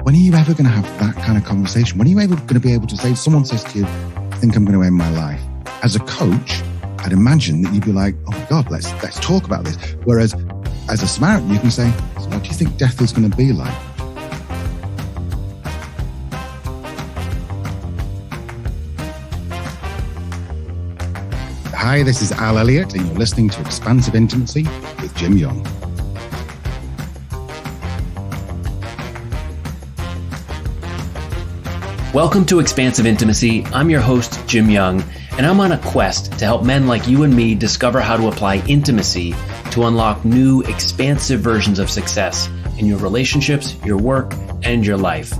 when are you ever going to have that kind of conversation? When are you ever going to be able to say, someone says to you, I think I'm going to end my life. As a coach, I'd imagine that you'd be like, oh my God, let's talk about this. Whereas as a Samaritan, you can say, so what do you think death is going to be like? Hi, this is Elliott, and you're listening to Expansive Intimacy with Jim Young. Welcome to Expansive Intimacy. I'm your host, Jim Young, and I'm on a quest to help men like you and me discover how to apply intimacy to unlock new, expansive versions of success in your relationships, your work, and your life.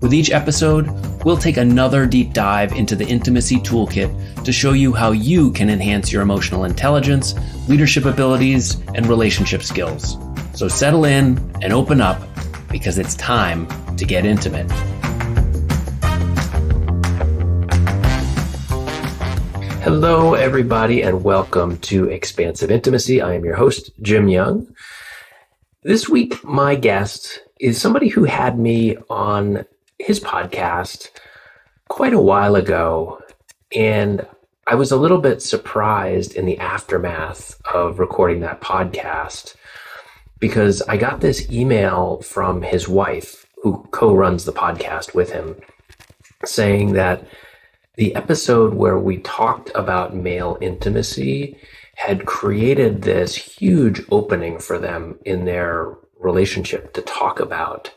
With each episode, we'll take another deep dive into the intimacy toolkit to show you how you can enhance your emotional intelligence, leadership abilities, and relationship skills. So settle in and open up, because it's time to get intimate. Hello, everybody, and welcome to Expansive Intimacy. I am your host, Jim Young. This week, my guest is somebody who had me on his podcast quite a while ago, and I was a little bit surprised in the aftermath of recording that podcast because I got this email from his wife, who co-runs the podcast with him, saying that the episode where we talked about male intimacy had created this huge opening for them in their relationship to talk about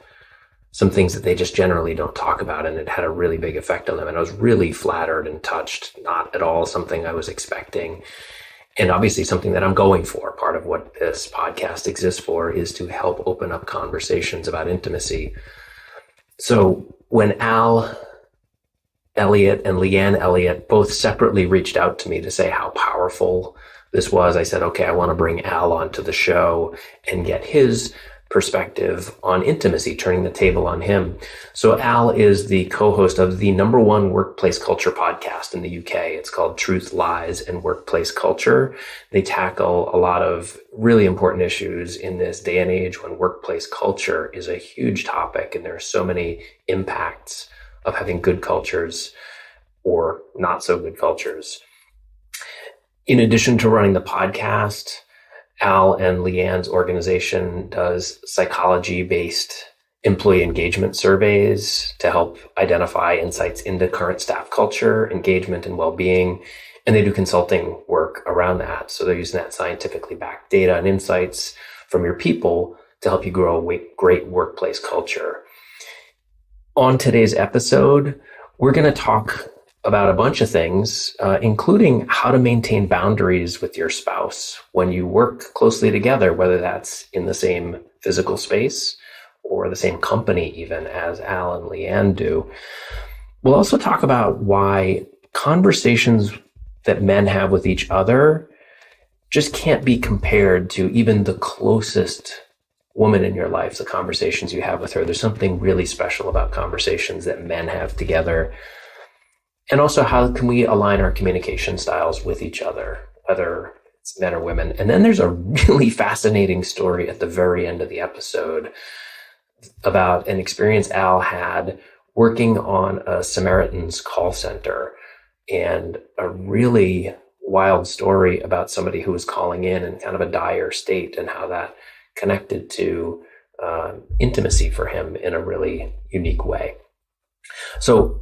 some things that they just generally don't talk about, and it had a really big effect on them. And I was really flattered and touched, not at all something I was expecting, and obviously something that I'm going for. Part of what this podcast exists for is to help open up conversations about intimacy. So when Elliott and Leeanne Elliott both separately reached out to me to say how powerful this was, I said, okay, I want to bring Al onto the show and get his perspective on intimacy, turning the table on him. So Al is the co-host of the #1 workplace culture podcast in the UK. It's called Truth, Lies, and Workplace Culture. They tackle a lot of really important issues in this day and age when workplace culture is a huge topic, and there are so many impacts of having good cultures or not so good cultures. In addition to running the podcast, Al and Leeanne's organization does psychology-based employee engagement surveys to help identify insights into current staff culture, engagement, and well-being. And they do consulting work around that. So they're using that scientifically backed data and insights from your people to help you grow a great workplace culture. On today's episode, we're going to talk about a bunch of things, including how to maintain boundaries with your spouse when you work closely together, whether that's in the same physical space or the same company, even as Al and Leeanne do. We'll also talk about why conversations that men have with each other just can't be compared to even the closest woman in your life, the conversations you have with her. There's something really special about conversations that men have together. And also, how can we align our communication styles with each other, whether it's men or women? And then there's a really fascinating story at the very end of the episode about an experience Al had working on a Samaritan's call center, and a really wild story about somebody who was calling in kind of a dire state, and how that connected to intimacy for him in a really unique way. So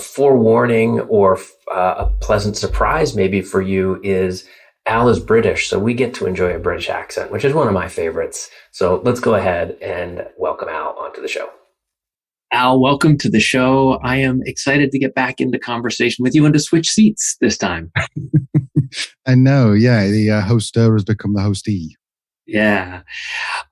forewarning, or a pleasant surprise maybe for you, is Al is British, so we get to enjoy a British accent, which is one of my favorites. So let's go ahead and welcome Al onto the show. Al, welcome to the show. I am excited to get back into conversation with you and to switch seats this time. I know, yeah, the hoster has become the hostee. Yeah.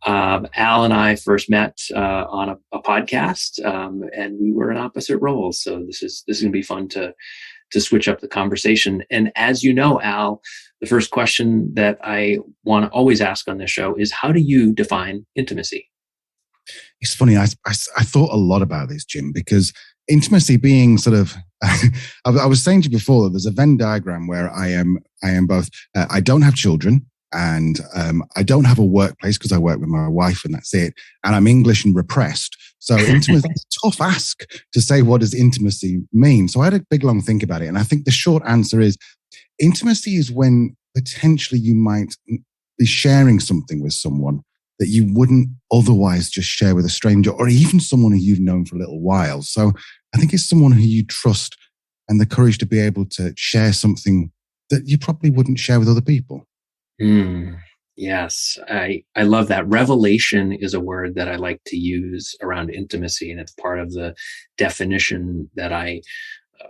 Al and I first met on a podcast, and we were in opposite roles. So this is going to be fun to switch up the conversation. And as you know, Al, the first question that I want to always ask on this show is, how do you define intimacy? It's funny. I thought a lot about this, Jim, because intimacy being sort of, I was saying to you before that there's a Venn diagram where I am both, I don't have children, And I don't have a workplace because I work with my wife and that's it. And I'm English and repressed. So intimacy is a tough ask to say, what does intimacy mean? So I had a big, long think about it. And I think the short answer is intimacy is when potentially you might be sharing something with someone that you wouldn't otherwise just share with a stranger or even someone who you've known for a little while. So I think it's someone who you trust and the courage to be able to share something that you probably wouldn't share with other people. Yes, I love that. Revelation is a word that I like to use around intimacy, and it's part of the definition that I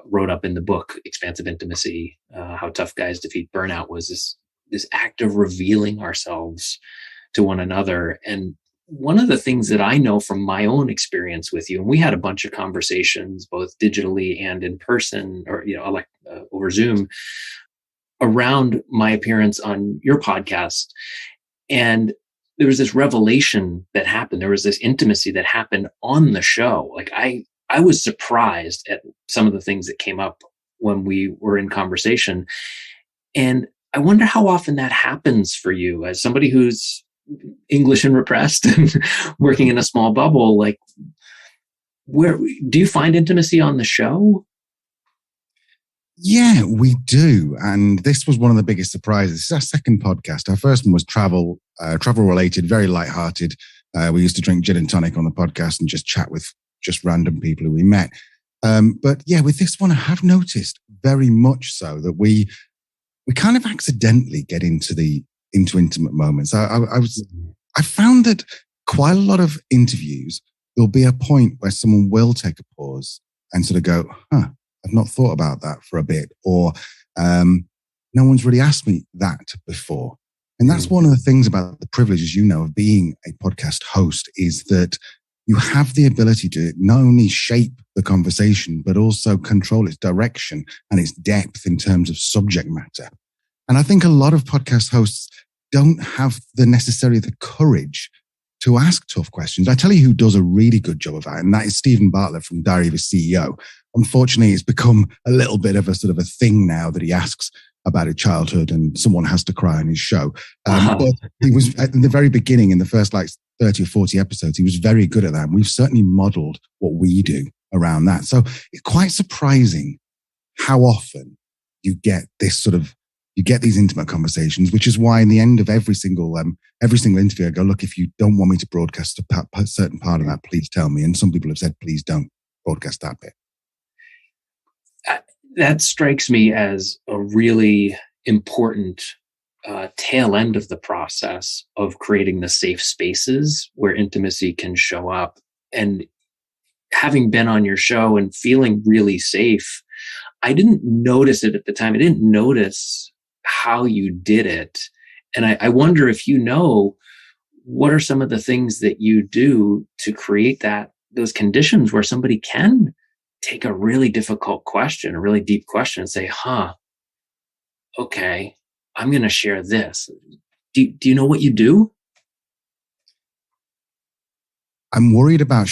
wrote up in the book, Expansive Intimacy, How Tough Guys Defeat Burnout, was this act of revealing ourselves to one another. And one of the things that I know from my own experience with you, and we had a bunch of conversations, both digitally and in person, or over Zoom, around my appearance on your podcast. And there was this revelation that happened. There was this intimacy that happened on the show. Like I was surprised at some of the things that came up when we were in conversation. And I wonder how often that happens for you as somebody who's English and repressed and working in a small bubble. Like, where do you find intimacy on the show? Yeah, we do. And this was one of the biggest surprises. This is our second podcast. Our first one was travel related, very lighthearted. We used to drink gin and tonic on the podcast and just chat with just random people who we met. But yeah, with this one, I have noticed very much so that we kind of accidentally get into intimate moments. I found that quite a lot of interviews, there'll be a point where someone will take a pause and sort of go, I've not thought about that for a bit, or no one's really asked me that before. And that's one of the things about the privileges, of being a podcast host, is that you have the ability to not only shape the conversation, but also control its direction and its depth in terms of subject matter. And I think a lot of podcast hosts don't have the courage to ask tough questions. I tell you who does a really good job of that, and that is Stephen Bartlett from Diary of a CEO. Unfortunately, it's become a little bit of a sort of a thing now that he asks about his childhood and someone has to cry on his show. But he was at the very beginning, in the first 30 or 40 episodes, he was very good at that. And we've certainly modeled what we do around that. So it's quite surprising how often you get these intimate conversations, which is why in the end of every single interview, I go, look, if you don't want me to broadcast a certain part of that, please tell me. And some people have said, please don't broadcast that bit. That strikes me as a really important tail end of the process of creating the safe spaces where intimacy can show up. And having been on your show and feeling really safe, I didn't notice it at the time. I didn't notice how you did it. And I wonder if what are some of the things that you do to create those conditions where somebody can take a really difficult question, a really deep question, and say, okay, I'm going to share this. Do you know what you do? I'm worried about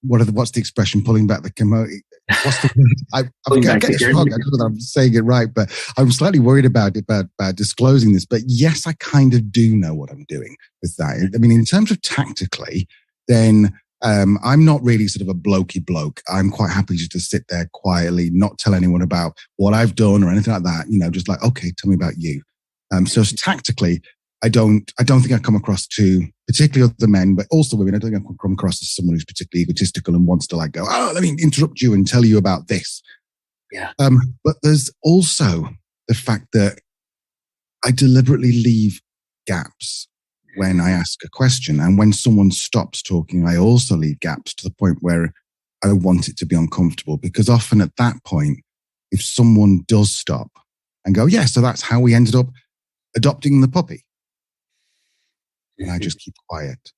what's the expression? Pulling back the commode. What's the word? I get it wrong. I don't know that I'm saying it right, but I'm slightly worried about disclosing this. But yes, I kind of do know what I'm doing with that. I mean, in terms of tactically, then I'm not really sort of a blokey bloke. I'm quite happy just to sit there quietly, not tell anyone about what I've done or anything like that. Just like, okay, tell me about you. So tactically, I don't think I come across to particularly other men, but also women. I don't think I come across as someone who's particularly egotistical and wants to go, let me interrupt you and tell you about this. Yeah. But there's also the fact that I deliberately leave gaps when I ask a question. And when someone stops talking, I also leave gaps to the point where I want it to be uncomfortable, because often at that point, if someone does stop and go, so that's how we ended up adopting the puppy. And I just keep quiet.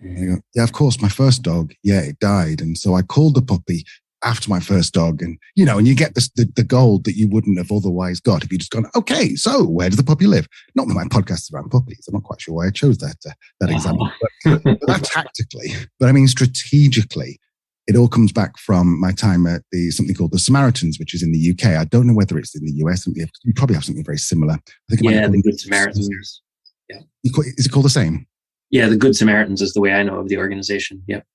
And I go, of course, my first dog, it died. And so I called the puppy after my first dog. And, and you get the gold that you wouldn't have otherwise got if you just gone, okay, so where does the puppy live? Not that my podcast is around puppies. I'm not quite sure why I chose that example. But that's tactically. But I mean, strategically, it all comes back from my time at something called the Samaritans, which is in the UK. I don't know whether it's in the US. You probably have something very similar. I think the Good Samaritans. Yeah. Is it called the same? Yeah, the Good Samaritans is the way I know of the organization. Yep.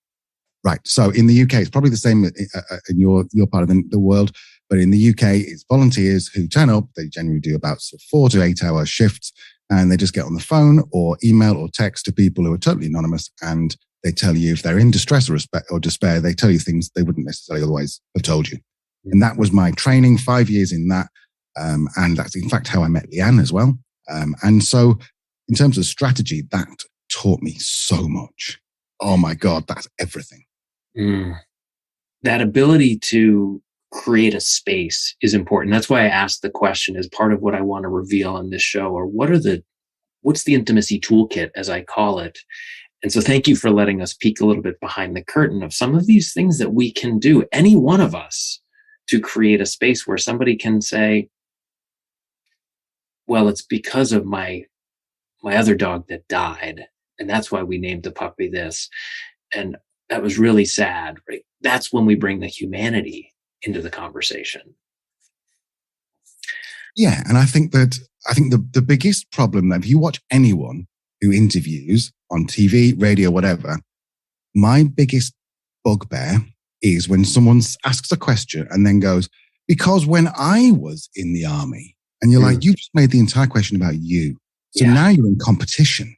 Right. So in the UK, it's probably the same in your part of the world. But in the UK, it's volunteers who turn up. They generally do about 4 to 8 hour shifts, and they just get on the phone or email or text to people who are totally anonymous, and they tell you if they're in distress or despair. They tell you things they wouldn't necessarily otherwise have told you. And that was my training, 5 years in that. And that's in fact how I met Leeanne as well. And so in terms of strategy, that taught me so much. Oh my God, that's everything. That ability to create a space is important. That's why I asked the question as part of what I want to reveal on this show, or what's the intimacy toolkit, as I call it. And so thank you for letting us peek a little bit behind the curtain of some of these things that we can do, any one of us, to create a space where somebody can say, well, it's because of my other dog that died, and that's why we named the puppy this. And that was really sad, right? That's when we bring the humanity into the conversation. Yeah. And I think the biggest problem that if you watch anyone who interviews on TV, radio, whatever, my biggest bugbear is when someone asks a question and then goes, because when I was in the army, and you're like, you just made the entire question about you. So now you're in competition.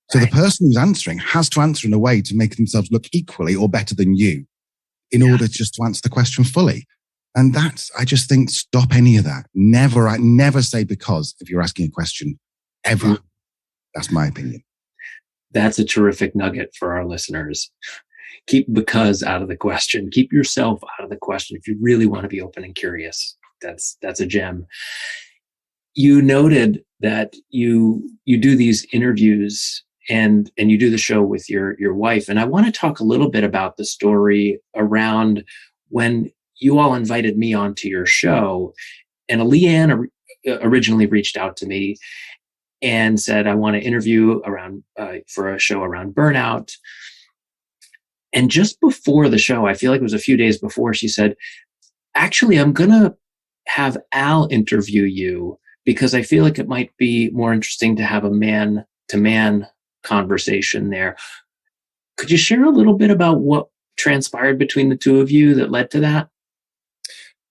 So the person who's answering has to answer in a way to make themselves look equally or better than you in order just to answer the question fully. And I just think, stop any of that. Never say because if you're asking a question, ever. That's my opinion. That's a terrific nugget for our listeners. Keep because out of the question. Keep yourself out of the question if you really want to be open and curious. That's a gem. You noted that you do these interviews and you do the show with your wife. And I want to talk a little bit about the story around when you all invited me onto your show, and Leeanne originally reached out to me and said, I want to interview for a show around burnout. And just before the show, I feel like it was a few days before, she said, actually, I'm going to have Al interview you because I feel like it might be more interesting to have a man-to-man conversation there. Could you share a little bit about what transpired between the two of you that led to that?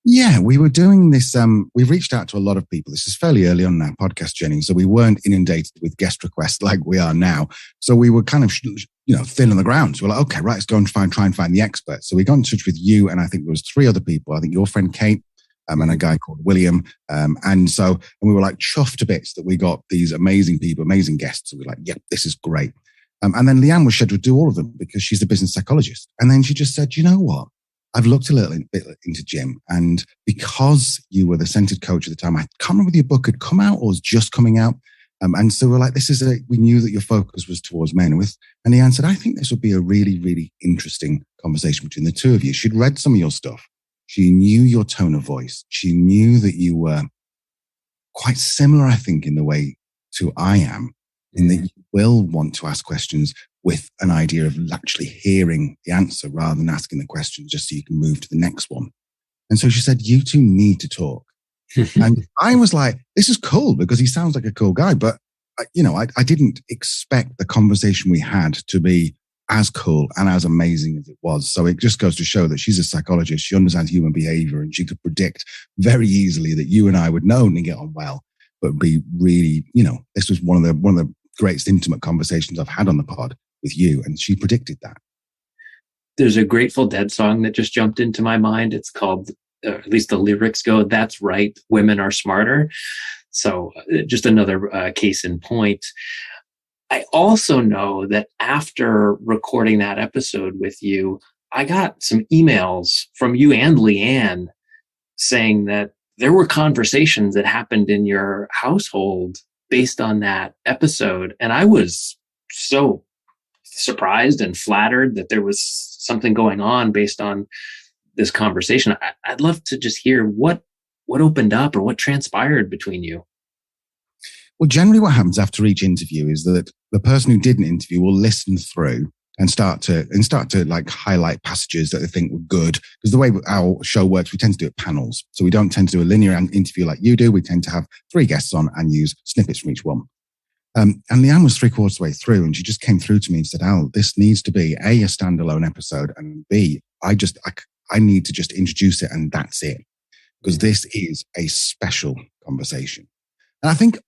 Yeah, we were doing this. We reached out to a lot of people. This is fairly early on in our podcast journey, so we weren't inundated with guest requests like we are now. So we were kind of, thin on the ground. So we're like, okay, right, let's go and try and find the expert. So we got in touch with you, and I think there was 3 other people. I think your friend Kate, and a guy called William. And we were like chuffed to bits that we got these amazing people, amazing guests. And we're like, yeah, this is great. And then Leeanne was scheduled to do all of them because she's a business psychologist. And then she just said, you know what? I've looked a little bit into Jim, and because you were the centered coach at the time, I can't remember whether your book had come out or was just coming out. And so we're like, we knew that your focus was towards men. And Leeanne said, I think this would be a really, really interesting conversation between the two of you. She'd read some of your stuff. She knew your tone of voice. She knew that you were quite similar, I think, in the way to I am, in that you will want to ask questions with an idea of actually hearing the answer rather than asking the question just so you can move to the next one. And so she said, you two need to talk. And I was like, this is cool because he sounds like a cool guy. But, I didn't expect the conversation we had to be as cool and as amazing as it was. So it just goes to show that she's a psychologist. She understands human behavior, and she could predict very easily that you and I would not only get on well, but be really, this was one of the greatest intimate conversations I've had on the pod with you. And she predicted that. There's a Grateful Dead song that just jumped into my mind. It's called, at least the lyrics go, "That's right, women are smarter." So just another case in point. I also know that after recording that episode with you, I got some emails from you and Leeanne saying that there were conversations that happened in your household based on that episode. And I was so surprised and flattered that there was something going on based on this conversation. I'd love to just hear what opened up or what transpired between you. Well, generally what happens after each interview is that the person who did an interview will listen through and start to like highlight passages that they think were good. Because the way our show works, we tend to do it panels. So we don't tend to do a linear interview like you do. We tend to have 3 guests on and use snippets from each one. And Leeanne was 3/4 of the way through, and she just came through to me and said, Al, this needs to be A standalone episode, and B, I need to just introduce it, and that's it. Because this is a special conversation. And I think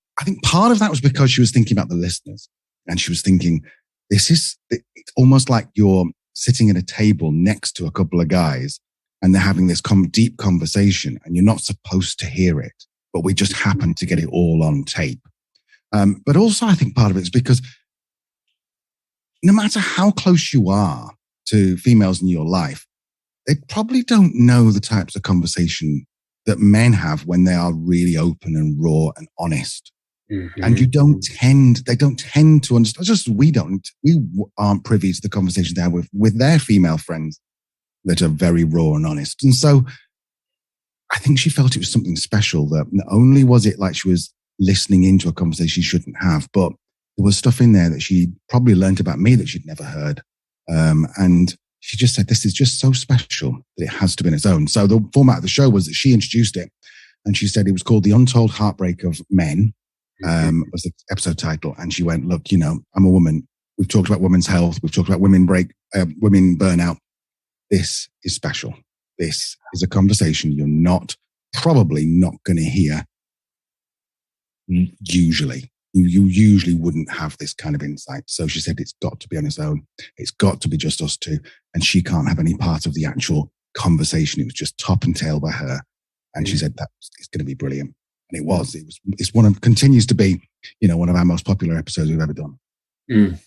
part of that was because she was thinking about the listeners, and she was thinking, it's almost like you're sitting at a table next to a couple of guys and they're having this deep conversation, and you're not supposed to hear it, but we just happen to get it all on tape. But also I think part of it is because no matter how close you are to females in your life, they probably don't know the types of conversation that men have when they are really open and raw and honest. Mm-hmm. And they don't tend to understand, just we aren't privy to the conversation they have with their female friends that are very raw and honest. And so I think she felt it was something special, that not only was it like she was listening into a conversation she shouldn't have, but there was stuff in there that she probably learned about me that she'd never heard. And she just said, this is just so special that it has to be in its own. So the format of the show was that she introduced it, and she said it was called The Untold Heartbreak of Men, was the episode title. And she went, look, I'm a woman. We've talked about women's health. We've talked about women burnout. This is special. This is a conversation you're probably not going to hear usually. You usually wouldn't have this kind of insight. So she said, it's got to be on its own. It's got to be just us two. And she can't have any part of the actual conversation. It was just top and tail by her. And she said it's going to be brilliant. And it was. It's continues to be, one of our most popular episodes we've ever done. Mm.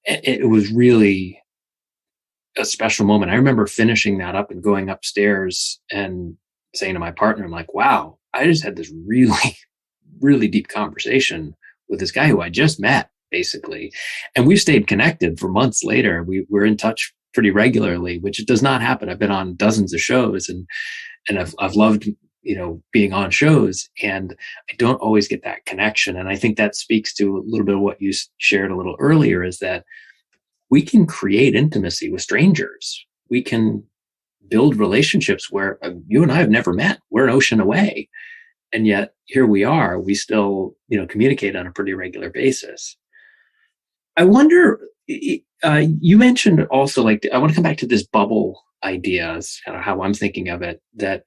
It was really a special moment. I remember finishing that up and going upstairs and saying to my partner, I'm like, wow, I just had this really, really deep conversation with this guy who I just met, basically. And we've stayed connected for months later. We're in touch pretty regularly, which does not happen. I've been on dozens of shows and I've loved, being on shows, and I don't always get that connection. And I think that speaks to a little bit of what you shared a little earlier, is that we can create intimacy with strangers. We can build relationships where you and I have never met. We're an ocean away. And yet here we are, we still, communicate on a pretty regular basis. I wonder, you mentioned also, I want to come back to this bubble idea, is kind of how I'm thinking of it, that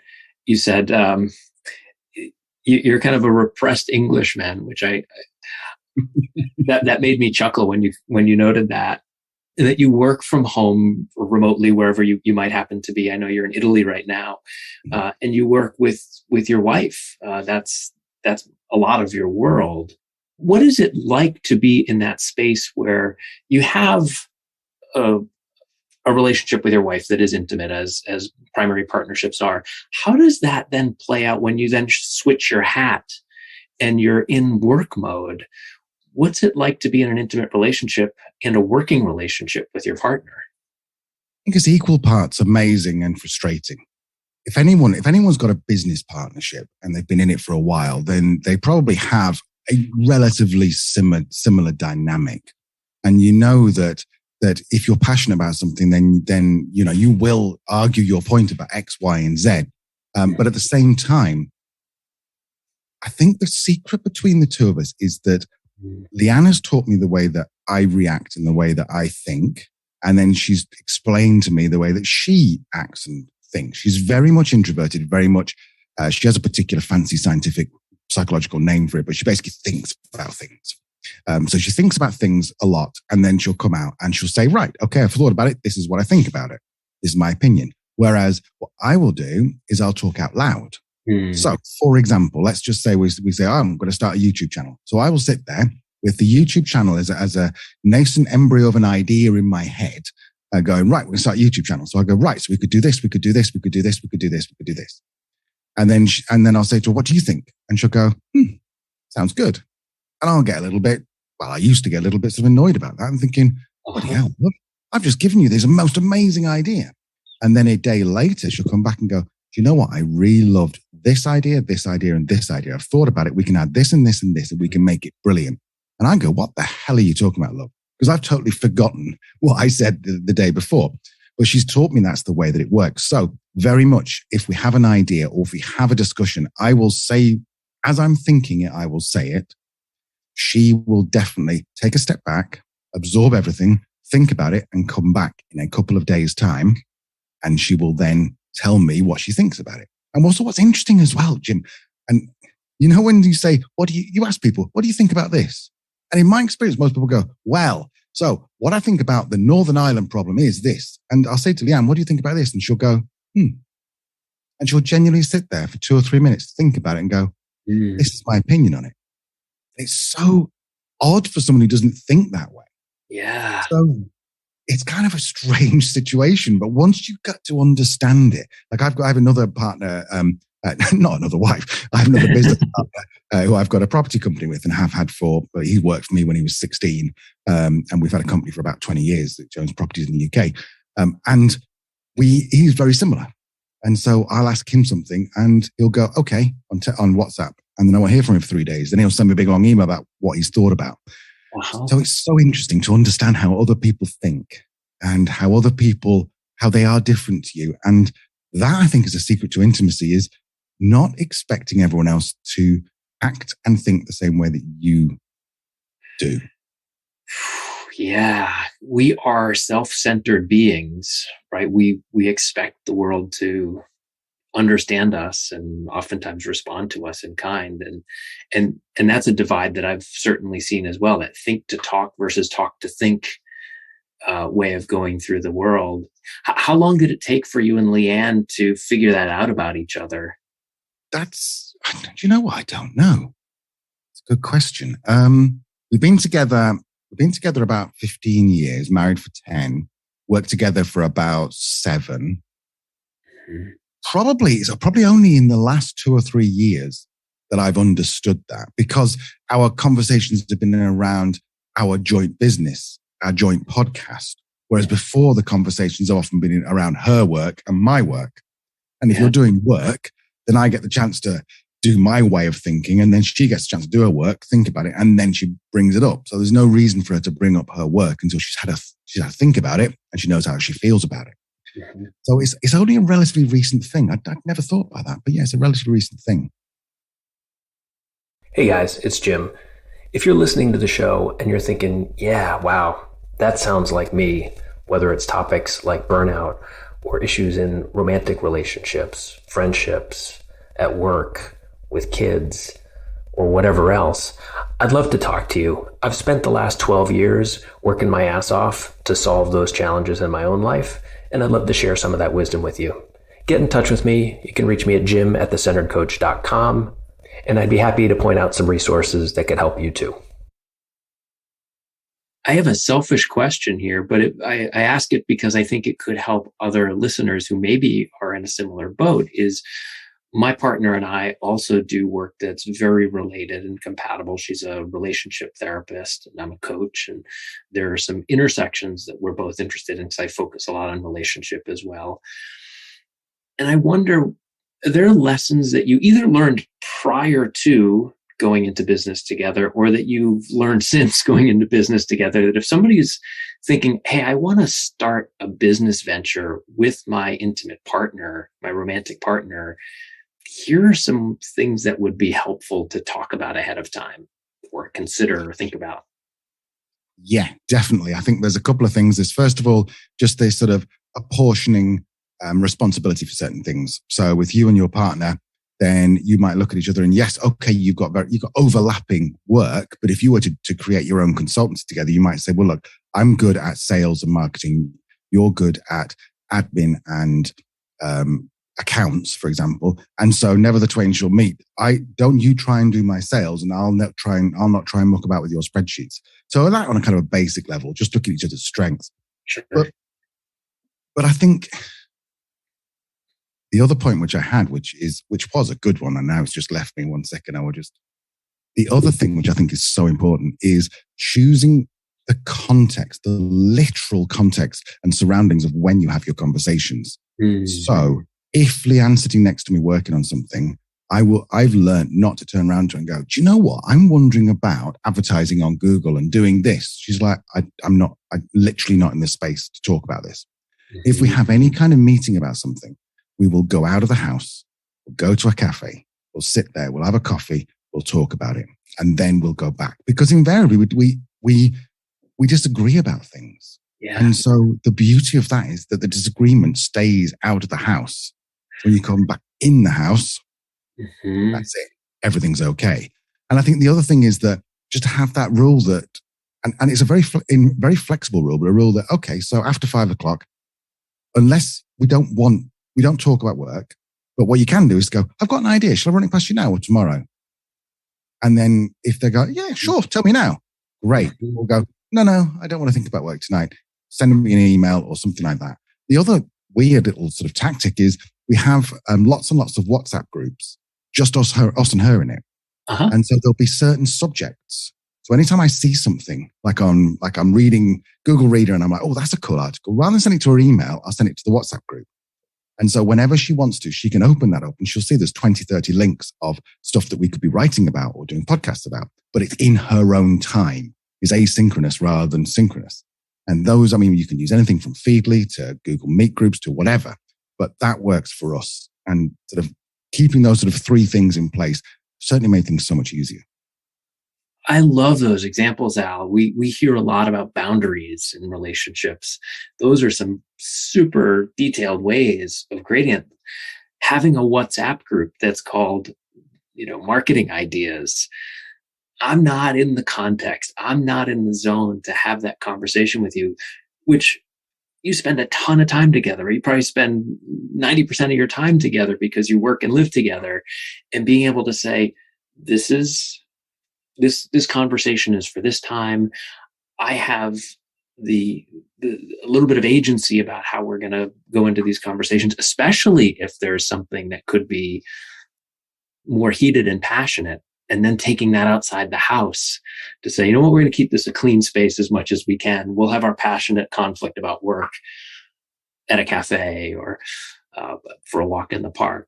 you said, you're kind of a repressed Englishman, which that made me chuckle when you noted that you work from home or remotely, wherever you might happen to be. I know you're in Italy right now, and you work with your wife. That's a lot of your world. What is it like to be in that space where you have a relationship with your wife that is intimate, as primary partnerships are? How does that then play out when you then switch your hat and you're in work mode? What's it like to be in an intimate relationship and a working relationship with your partner? I think it's equal parts amazing and frustrating. If anyone's got a business partnership and they've been in it for a while, then they probably have a relatively similar dynamic. And you know that if you're passionate about something, then you will argue your point about X, Y, and Z. But at the same time, I think the secret between the two of us is that Leeanne has taught me the way that I react and the way that I think. And then she's explained to me the way that she acts and thinks. She's very much introverted, very much, she has a particular fancy scientific psychological name for it, but she basically thinks about things. So she thinks about things a lot, and then she'll come out and she'll say, right, okay, I've thought about it. This is what I think about it. This is my opinion. Whereas what I will do is I'll talk out loud. So, for example, let's just say we say, I'm going to start a YouTube channel. So I will sit there with the YouTube channel as a nascent embryo of an idea in my head, going, right, we're going to start a YouTube channel. So I go, right, so we could do this, we could do this, we could do this, we could do this, we could do this. And then I'll say to her, what do you think? And she'll go, sounds good. And I'll get I used to get a little bit sort of annoyed about that. I'm thinking, bloody hell, look, I've just given you this most amazing idea. And then a day later, she'll come back and go, do you know what? I really loved this idea, and this idea. I've thought about it. We can add this and this and this, and we can make it brilliant. And I go, what the hell are you talking about, love? because I've totally forgotten what I said the day before. But she's taught me that's the way that it works. So very much, if we have an idea or if we have a discussion, I will say, as I'm thinking it, I will say it. She will definitely take a step back, absorb everything, think about it, and come back in a couple of days' time. And she will then tell me what she thinks about it. And also what's interesting as well, Jim, and you know, when you say, you ask people, what do you think about this? And in my experience, most people go, well, so what I think about the Northern Ireland problem is this. And I'll say to Leeanne, what do you think about this? And she'll go, And she'll genuinely sit there for 2 or 3 minutes, think about it and go, this is my opinion on it. It's so odd for someone who doesn't think that way. Yeah. So it's kind of a strange situation, but once you get to understand it, like I have another partner, not another wife, I have another business partner who I've got a property company with and have had he worked for me when he was 16. And we've had a company for about 20 years that owns properties in the UK. And he's very similar. And so I'll ask him something and he'll go, okay, on WhatsApp. And then I won't hear from him for 3 days. Then he'll send me a big long email about what he's thought about. Wow. So it's so interesting to understand how other people think and how they are different to you. And that, I think, is a secret to intimacy, is not expecting everyone else to act and think the same way that you do. Yeah, we are self-centered beings, right? We expect the world to understand us and oftentimes respond to us in kind. And that's a divide that I've certainly seen as well, that think to talk versus talk to think way of going through the world. How long did it take for you and Leeanne to figure that out about each other? Do you know what? I don't know. It's a good question. We've been together about 15 years, married for 10, worked together for about 7. Mm-hmm. Probably only in the last 2 or 3 years that I've understood that, because our conversations have been around our joint business, our joint podcast. Whereas before, the conversations have often been around her work and my work. And if you're doing work, then I get the chance to do my way of thinking, and then she gets a chance to do her work, think about it, and then she brings it up. So there's no reason for her to bring up her work until she's had to think about it and she knows how she feels about it. Mm-hmm. So it's only a relatively recent thing. I'd never thought about that, but yeah, it's a relatively recent thing. Hey guys, it's Jim. If you're listening to the show and you're thinking, yeah, wow, that sounds like me, whether it's topics like burnout or issues in romantic relationships, friendships, at work, with kids, or whatever else, I'd love to talk to you. I've spent the last 12 years working my ass off to solve those challenges in my own life, and I'd love to share some of that wisdom with you. Get in touch with me. You can reach me at jim@thecenteredcoach.com, and I'd be happy to point out some resources that could help you too. I have a selfish question here, but I ask it because I think it could help other listeners who maybe are in a similar boat. Is my partner and I also do work that's very related and compatible. She's a relationship therapist and I'm a coach. And there are some intersections that we're both interested in because I focus a lot on relationship as well. And I wonder, are there lessons that you either learned prior to going into business together or that you've learned since going into business together, that if somebody is thinking, hey, I want to start a business venture with my intimate partner, my romantic partner, here are some things that would be helpful to talk about ahead of time or consider or think about? Yeah, definitely. I think there's a couple of things. There's, first of all, just this sort of apportioning responsibility for certain things. So with you and your partner, then you might look at each other and yes, okay, you've got overlapping work. But if you were to create your own consultancy together, you might say, well, look, I'm good at sales and marketing. You're good at admin and accounts, for example. And so never the twain shall meet. Don't you try and do my sales and I'll not try and muck about with your spreadsheets. So that on a kind of a basic level, just look at each other's strengths. Sure. But I think the other point which I had, which was a good one, and now it's just left me 1 second. The other thing which I think is so important is choosing the context, the literal context and surroundings of when you have your conversations. Mm. So if Leeanne's sitting next to me working on something, I've learned not to turn around to her and go, do you know what? I'm wondering about advertising on Google and doing this. She's like, I'm literally not in the space to talk about this. Mm-hmm. If we have any kind of meeting about something, we will go out of the house, we'll go to a cafe, we'll sit there, we'll have a coffee, we'll talk about it, and then we'll go back. Because invariably we disagree about things. Yeah. And so the beauty of that is that the disagreement stays out of the house. When you come back in the house, mm-hmm. that's it. Everything's okay. And I think the other thing is that just to have that rule that, and it's a very flexible rule, but a rule that, okay, so after 5 o'clock, unless we don't talk about work, but what you can do is go, I've got an idea. Shall I run it past you now or tomorrow? And then if they go, yeah, sure, tell me now. Great. Mm-hmm. We'll go, no, I don't want to think about work tonight. Send me an email or something like that. The other weird little sort of tactic is we have lots and lots of WhatsApp groups, just us and her in it. Uh-huh. And so there'll be certain subjects. So anytime I see something, like I'm reading Google Reader and I'm like, oh, that's a cool article. Rather than send it to her email, I'll send it to the WhatsApp group. And so whenever she wants to, she can open that up and she'll see there's 20, 30 links of stuff that we could be writing about or doing podcasts about, but it's in her own time. It's asynchronous rather than synchronous. And those, I mean, you can use anything from Feedly to Google Meet groups to whatever, but that works for us. And sort of keeping those sort of 3 things in place certainly made things so much easier. I love those examples, Al. We hear a lot about boundaries in relationships. Those are some super detailed ways of creating it. Having a WhatsApp group that's called, marketing ideas. I'm not in the context. I'm not in the zone to have that conversation with you, which you spend a ton of time together. You probably spend 90% of your time together because you work and live together, and being able to say, this conversation is for this time. I have a little bit of agency about how we're going to go into these conversations, especially if there's something that could be more heated and passionate. And then taking that outside the house to say, we're going to keep this a clean space as much as we can. We'll have our passionate conflict about work at a cafe or for a walk in the park.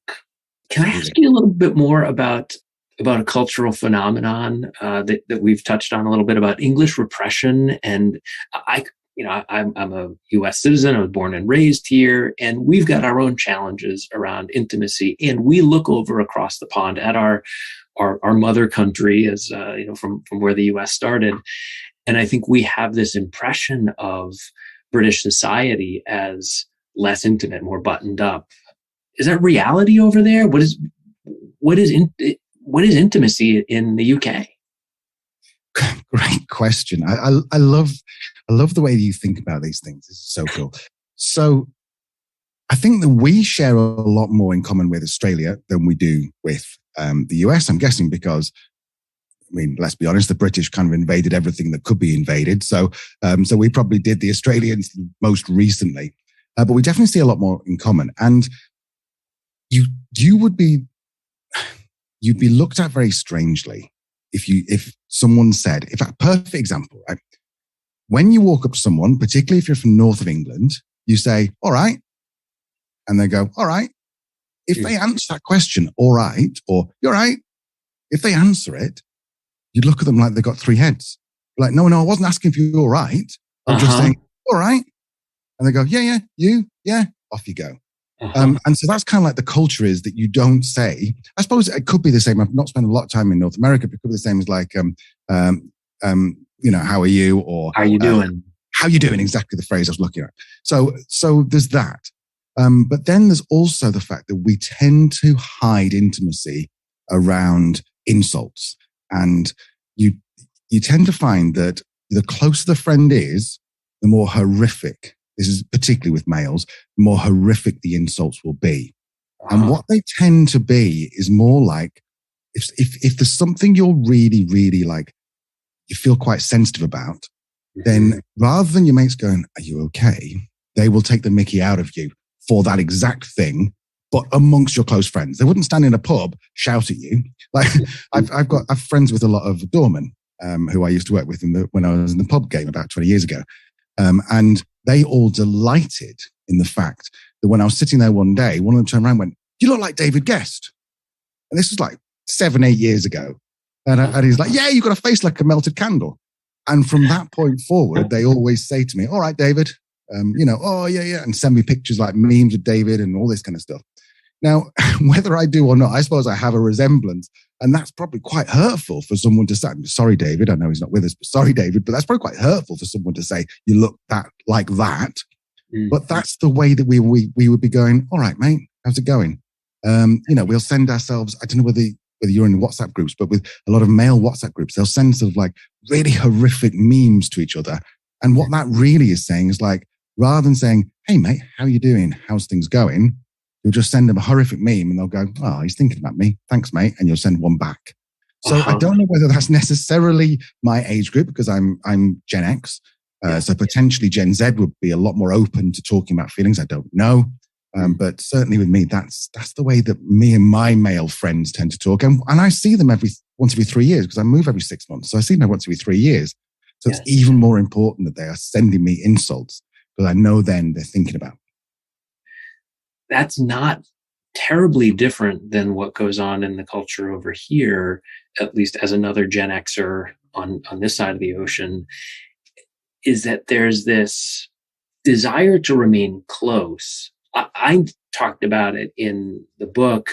Can I ask you a little bit more about a cultural phenomenon that we've touched on a little bit about English repression? And I'm a U.S. citizen. I was born and raised here, and we've got our own challenges around intimacy. And we look over across the pond at our mother country, as from where the U.S. started, and I think we have this impression of British society as less intimate, more buttoned up. Is that reality over there? What is intimacy in the UK? Great question. I love the way you think about these things. This is so cool. So I think that we share a lot more in common with Australia than we do with the US, I'm guessing, because, let's be honest, the British kind of invaded everything that could be invaded. So we probably did the Australians most recently, but we definitely see a lot more in common. And you'd be looked at very strangely if someone said, if a perfect example, right? When you walk up to someone, particularly if you're from north of England, you say, all right. And they go, all right. If they answer that question, all right, or you're right, if they answer it, you look at them like they've got 3 heads. You're like, no, I wasn't asking if you're all right. I'm just saying, all right. And they go, yeah, you, yeah, off you go. And so that's kind of like the culture is that you don't say, I suppose it could be the same. I've not spent a lot of time in North America, but it could be the same as like, how are you? Or how are you doing? How you doing? Exactly the phrase I was looking at. So there's that. But then there's also the fact that we tend to hide intimacy around insults. And you tend to find that the closer the friend is, the more horrific, this is particularly with males, the more horrific the insults will be. And what they tend to be is more like, if there's something you're really, really like, you feel quite sensitive about, then rather than your mates going, are you okay? They will take the mickey out of you for that exact thing, but amongst your close friends. They wouldn't stand in a pub, shout at you. Like I've friends with a lot of doormen who I used to work with when I was in the pub game about 20 years ago. And they all delighted in the fact that when I was sitting there one day, one of them turned around and went, you look like David Guest. And this was like 7-8 years ago. And he's like, yeah, you've got a face like a melted candle. And from that point forward, they always say to me, all right, David, oh, yeah. And send me pictures like memes of David and all this kind of stuff. Now, whether I do or not, I suppose I have a resemblance. And that's probably quite hurtful for someone to say, sorry, David, I know he's not with us, but sorry, David, but that's probably quite hurtful for someone to say, you look like that. Mm. But that's the way that we would be going, all right, mate, how's it going? We'll send ourselves, I don't know whether you're in WhatsApp groups, but with a lot of male WhatsApp groups, they'll send sort of like really horrific memes to each other. And what that really is saying is like, rather than saying, hey, mate, how are you doing? How's things going? You'll just send them a horrific meme and they'll go, oh, he's thinking about me. Thanks, mate. And you'll send one back. So I don't know whether that's necessarily my age group because I'm Gen X. So potentially Gen Z would be a lot more open to talking about feelings. I don't know. But certainly with me, that's the way that me and my male friends tend to talk. And I see them once every 3 years because I move every 6 months. So I see them once every 3 years. So it's even more important that they are sending me insults because I know then they're thinking about me. That's not terribly different than what goes on in the culture over here, at least as another Gen Xer on this side of the ocean, is that there's this desire to remain close. I talked about it in the book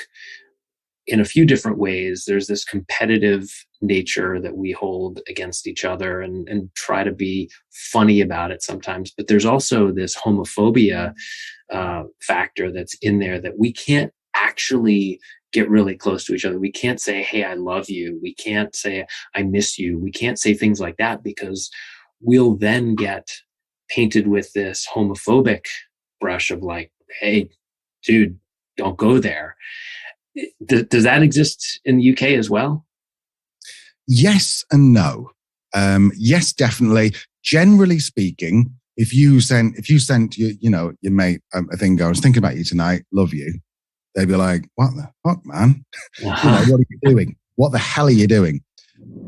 in a few different ways. There's this competitive nature that we hold against each other and try to be funny about it sometimes. But there's also this homophobia factor that's in there that we can't actually get really close to each other. We can't say, hey, I love you. We can't say, I miss you. We can't say things like that because we'll then get painted with this homophobic brush of like, hey, dude, don't go there. Does that exist in the UK as well? Yes and no. Yes, definitely. Generally speaking, if you sent your mate a thing, I was thinking about you tonight, love you, they'd be like, what the fuck, man? What are you doing? What the hell are you doing?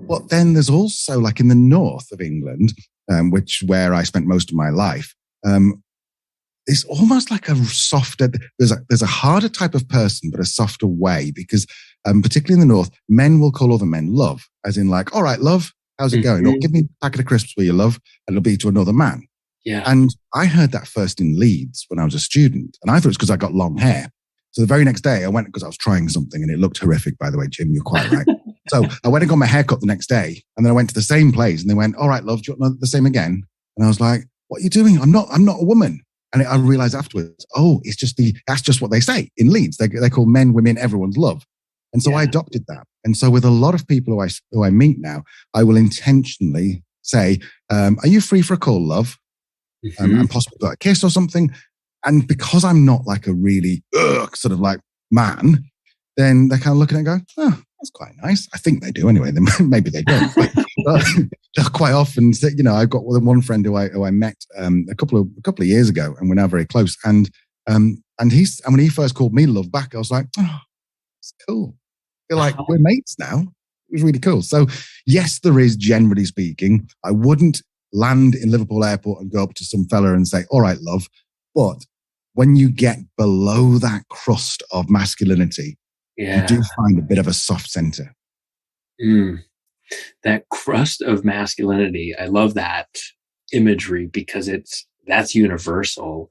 But then there's also like in the north of England, where I spent most of my life, it's almost like a softer, there's a harder type of person, but a softer way because particularly in the north, men will call other men love, as in like, all right, love, how's it going? Or give me a packet of crisps with your love, and it'll be to another man. Yeah. And I heard that first in Leeds when I was a student, and I thought it's because I got long hair. So the very next day I went because I was trying something and it looked horrific, by the way, Jim, you're quite right. So I went and got my hair cut the next day, and then I went to the same place and they went, all right, love, do you want the same again? And I was like, what are you doing? I'm not a woman. And I realized afterwards, that's just what they say in Leeds. They call men, women, everyone's love. And so I adopted that. And so with a lot of people who I meet now, I will intentionally say, are you free for a call, love? And possibly got a kiss or something. And because I'm not like a really sort of like man, then they're kind of looking at it and go, oh, that's quite nice. I think they do anyway. Then maybe they don't. But quite often, I've got one friend who I met a couple of years ago, and we're now very close. And when he first called me love back, I was like, oh, it's cool. Feel like we're mates now. It was really cool. So yes, there is, generally speaking. I wouldn't land in Liverpool airport and go up to some fella and say, all right, love. But when you get below that crust of masculinity, you do find a bit of a soft center. That crust of masculinity. I love that imagery because that's universal.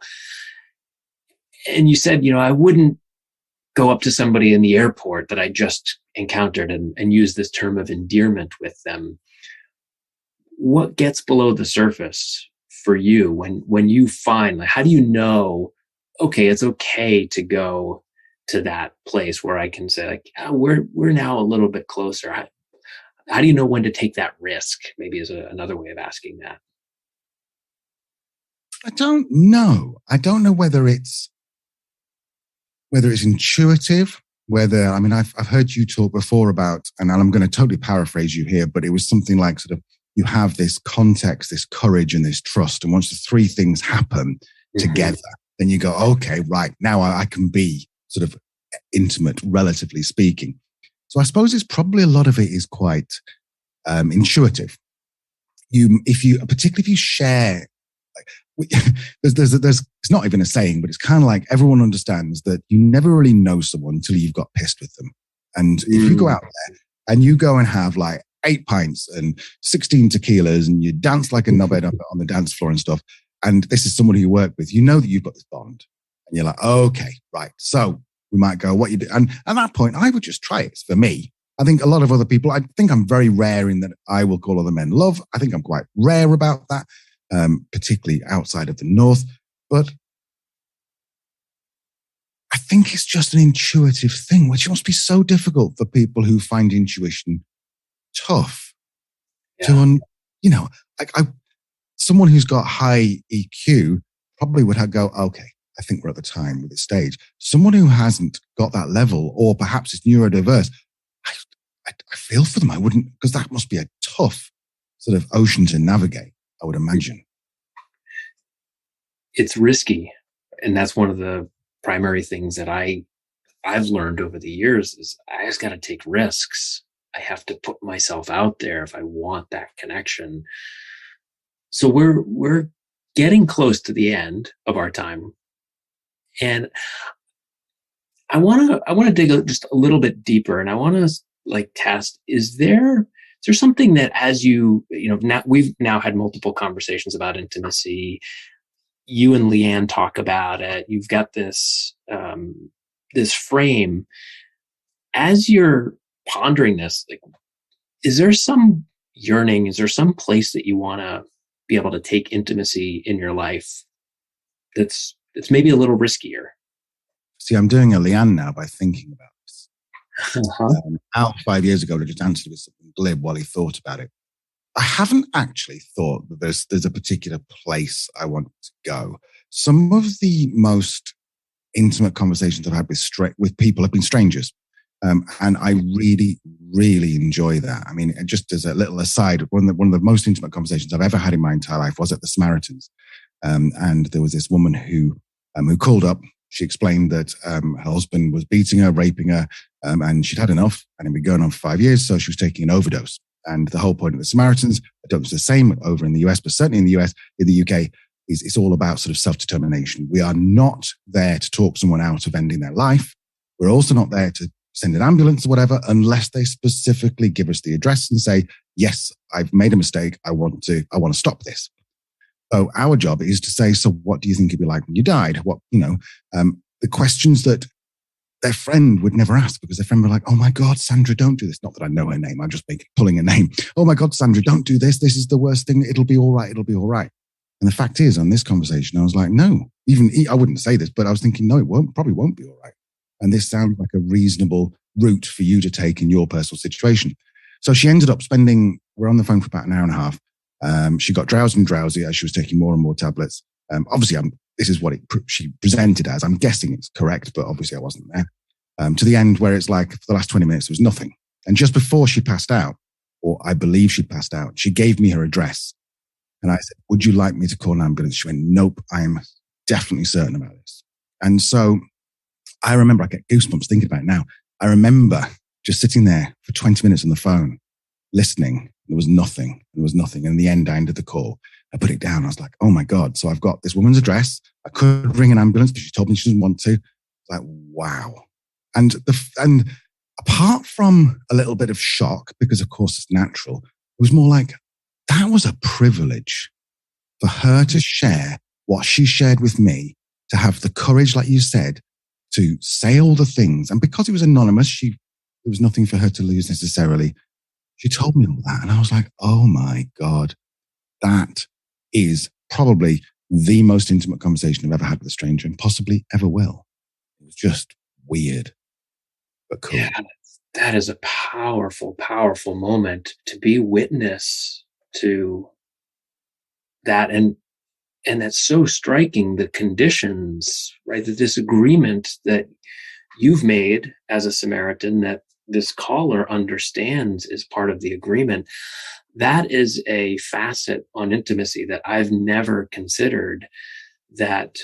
And you said, I wouldn't go up to somebody in the airport that I just encountered and use this term of endearment with them. What gets below the surface for you when you find, like, how do you know, okay, it's okay to go to that place where I can say, like, we're now a little bit closer. How do you know when to take that risk? Maybe is another way of asking that. I don't know. I don't know whether it's intuitive, I've heard you talk before about, and I'm going to totally paraphrase you here, but it was something like sort of, you have this context, this courage and this trust. And once the three things happen together, then you go, okay, right, now I can be sort of intimate, relatively speaking. So I suppose it's probably a lot of it is quite intuitive. Particularly if you share, like, there's it's not even a saying, but it's kind of like everyone understands that you never really know someone until you've got pissed with them. And if you go out there and you go and have like 8 pints and 16 tequilas and you dance like a knobhead up on the dance floor and stuff, and this is someone who you work with, you know that you've got this bond. And you're like, okay, right. So we might go, what you do. And at that point, I would just try it. For me, I think a lot of other people, I think I'm very rare in that I will call other men love. I think I'm quite rare about that, particularly outside of the North. But I think it's just an intuitive thing, which must be so difficult for people who find intuition tough. Yeah. Someone who's got high EQ probably would go, okay, I think we're at the time with this stage. Someone who hasn't got that level, or perhaps is neurodiverse, I feel for them. I wouldn't, because that must be a tough sort of ocean to navigate, I would imagine. It's risky. And that's one of the primary things that I've learned over the years is I just got to take risks. I have to put myself out there if I want that connection. So we're getting close to the end of our time. And I want to dig just a little bit deeper, and I want to test, is there something that, as now we've now had multiple conversations about intimacy. You and Leeanne talk about it. You've got this frame. As you're pondering this, is there some yearning? Is there some place that you want to be able to take intimacy in your life that's maybe a little riskier? See, I'm doing a Leeanne now by thinking about this. Al 5 years ago, I just answered with something glib while he thought about it. I haven't actually thought that there's a particular place I want to go. Some of the most intimate conversations I've had with people have been strangers. And I really, really enjoy that. I mean, just as a little aside, one of the most intimate conversations I've ever had in my entire life was at the Samaritans. And there was this woman who called up. She explained that her husband was beating her, raping her, and she'd had enough. And it'd been going on for 5 years, so she was taking an overdose. And the whole point of the Samaritans, I don't know if it's the same over in the US, but certainly in the US, in the UK, is it's all about sort of self-determination. We are not there to talk someone out of ending their life. We're also not there to send an ambulance or whatever, unless they specifically give us the address and say, yes, I've made a mistake. I want to stop this. So our job is to say, so what do you think it'd be like when you died? The questions that their friend would never ask, because their friend would be like, oh my God, Sandra, don't do this. Not that I know her name. I'm just pulling a name. Oh my God, Sandra, don't do this. This is the worst thing. It'll be all right. It'll be all right. And the fact is, on this conversation, I was like, no, I wouldn't say this, but I was thinking, no, probably won't be all right. And this sounds like a reasonable route for you to take in your personal situation. So she ended up we're on the phone for about an hour and a half. She got drowsy as she was taking more and more tablets. Obviously, this is what she presented as. I'm guessing it's correct, but obviously I wasn't there. To the end where it's like, for the last 20 minutes, there was nothing. And just before she passed out, or I believe she passed out, she gave me her address. And I said, would you like me to call an ambulance? She went, nope, I'm definitely certain about this. And so I remember, I get goosebumps thinking about it now. I remember just sitting there for 20 minutes on the phone, listening. There was nothing. And in the end, I ended the call. I put it down. I was like, oh my God. So I've got this woman's address. I could ring an ambulance, but she told me she doesn't want to. Like, wow. And apart from a little bit of shock, because of course it's natural, it was more like, that was a privilege for her to share what she shared with me, to have the courage, like you said, to say all the things. And because it was anonymous, there was nothing for her to lose necessarily. She told me all that. And I was like, oh my God, that is probably the most intimate conversation I've ever had with a stranger and possibly ever will. It was just weird, but cool. Yeah, that is a powerful, powerful moment to be witness to that. And that's so striking, the conditions, right? The disagreement that you've made as a Samaritan that this caller understands is part of the agreement. That is a facet on intimacy that I've never considered, that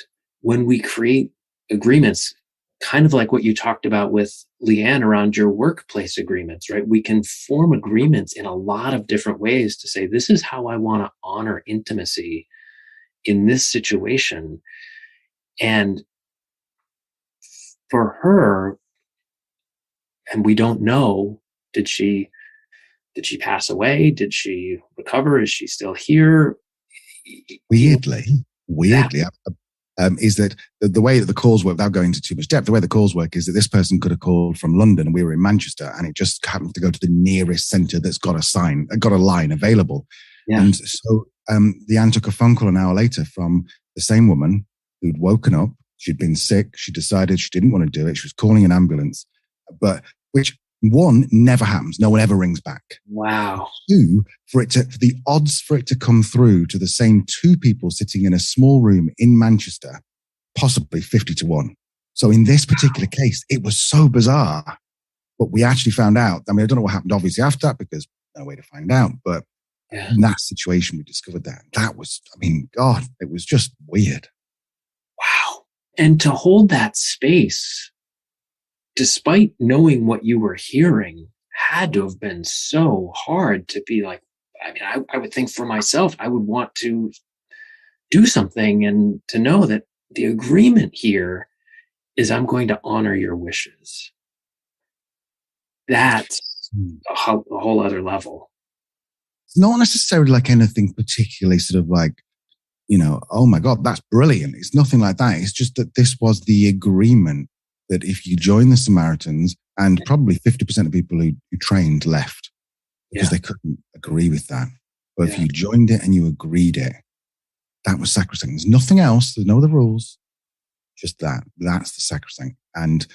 when we create agreements, kind of like what you talked about with Leeanne around your workplace agreements, right? We can form agreements in a lot of different ways to say, this is how I want to honor intimacy in this situation. And for her, And we don't know, did she pass away? Did she recover? Is she still here? Weirdly, That, is that the way that the calls work, without going into too much depth, the way the calls work is that this person could have called from London and we were in Manchester, and it just happened to go to the nearest centre that's got a line available. yeah. And so Leeanne took a phone call an hour later from the same woman who'd woken up. She'd been sick. She decided she didn't want to do it. She was calling an ambulance, but which, one, never happens. No one ever rings back. Wow. Two, for the odds for it to come through to the same two people sitting in a small room in Manchester, possibly 50-1. So in this particular case, it was so bizarre. But we actually found out. I mean, I don't know what happened obviously after that, because no way to find out. But in that situation, we discovered that. That was, I mean, God, it was just weird. Wow. And to hold that space, despite knowing what you were hearing, had to have been so hard to be like, I mean, I would think for myself, I would want to do something and to know that the agreement here is I'm going to honor your wishes. That's a whole other level. It's not necessarily like anything particularly sort of like, oh my God, that's brilliant. It's nothing like that. It's just that this was the agreement that if you join the Samaritans, and probably 50% of people who trained left because they couldn't agree with that. But if you joined it and you agreed it, that was sacrosanct. There's nothing else. There's no other rules. Just that. That's the sacrosanct. And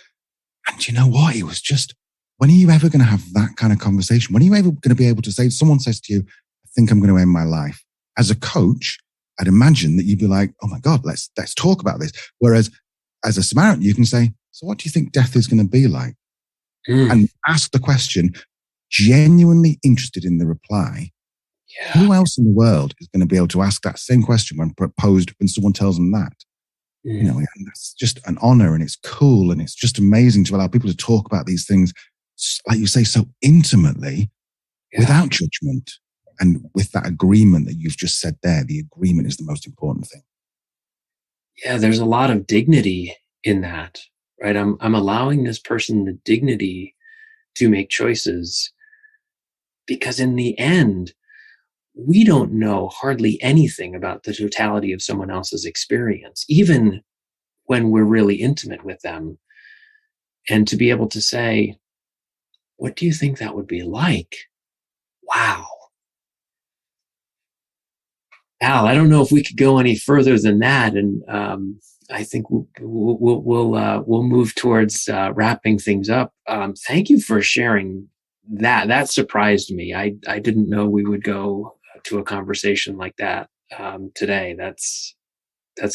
you know what? It was just, when are you ever going to have that kind of conversation? When are you ever going to be able to say, someone says to you, I think I'm going to end my life. As a coach, I'd imagine that you'd be like, oh my God, let's talk about this. Whereas as a Samaritan, you can say, so what do you think death is going to be like? And ask the question, genuinely interested in the reply. Who else in the world is going to be able to ask that same question when proposed, when someone tells them that? And that's just an honor, and it's cool, and it's just amazing to allow people to talk about these things, like you say, so intimately, without judgment, and with that agreement that you've just said there. The agreement is the most important thing. Yeah, there's a lot of dignity in that, right? I'm allowing this person the dignity to make choices, because in the end, we don't know hardly anything about the totality of someone else's experience, even when we're really intimate with them. And to be able to say, what do you think that would be like? Wow. Al, I don't know if we could go any further than that. And I think we'll move towards wrapping things up. Thank you for sharing that. That surprised me. I didn't know we would go to a conversation like that today. That's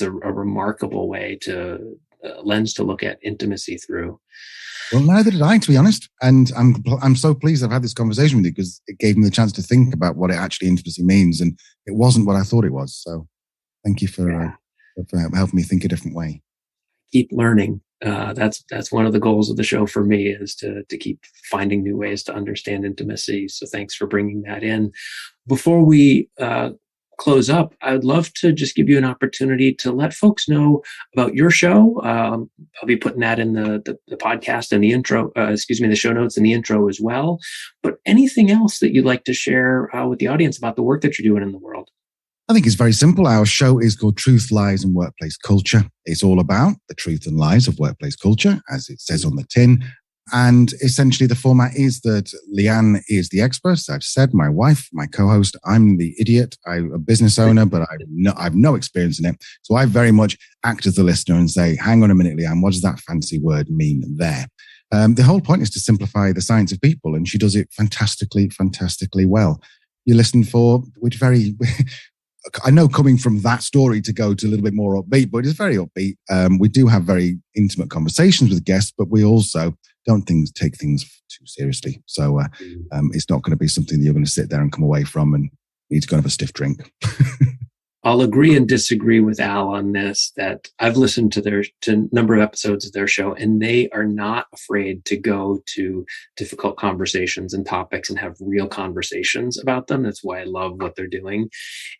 a remarkable way to lens to look at intimacy through. Well, neither did I, to be honest. And I'm so pleased I've had this conversation with you, because it gave me the chance to think about what it actually intimacy means, and it wasn't what I thought it was. So thank you for helping me think a different way. Keep learning. That's one of the goals of the show for me, is to keep finding new ways to understand intimacy. So thanks for bringing that in. Before we close up, I'd love to just give you an opportunity to let folks know about your show. I'll be putting that in the podcast and the intro, the show notes and the intro as well. But anything else that you'd like to share with the audience about the work that you're doing in the world? I think it's very simple. Our show is called Truth, Lies and Workplace Culture. It's all about the truth and lies of workplace culture, as it says on the tin. And essentially the format is that Leeanne is the expert. As I've said, my wife, my co-host, I'm the idiot. I'm a business owner, but I've no experience in it. So I very much act as the listener and say, hang on a minute, Leeanne, what does that fancy word mean there? The whole point is to simplify the science of people, and she does it fantastically well. You listen for, which very... I know coming from that story to go to a little bit more upbeat, but it's very upbeat. We do have very intimate conversations with guests, but we also don't take things too seriously. So it's not going to be something that you're going to sit there and come away from and need to go and have a stiff drink. I'll agree and disagree with Al on this, that I've listened to a number of episodes of their show, and they are not afraid to go to difficult conversations and topics and have real conversations about them. That's why I love what they're doing.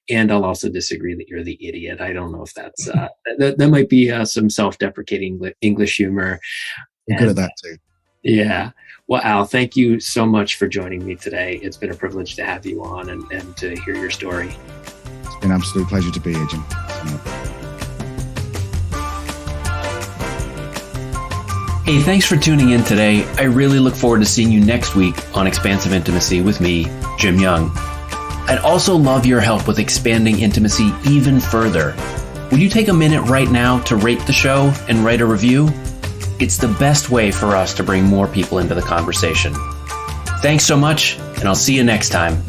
And I'll also disagree that you're the idiot. I don't know if that's, that might be some self-deprecating English humor. You're good at that too. Yeah. Well, Al, thank you so much for joining me today. It's been a privilege to have you on and to hear your story. It's been an absolute pleasure to be here, Jim. Hey, thanks for tuning in today. I really look forward to seeing you next week on Expansive Intimacy with me, Jim Young. I'd also love your help with expanding intimacy even further. Would you take a minute right now to rate the show and write a review? It's the best way for us to bring more people into the conversation. Thanks so much, and I'll see you next time.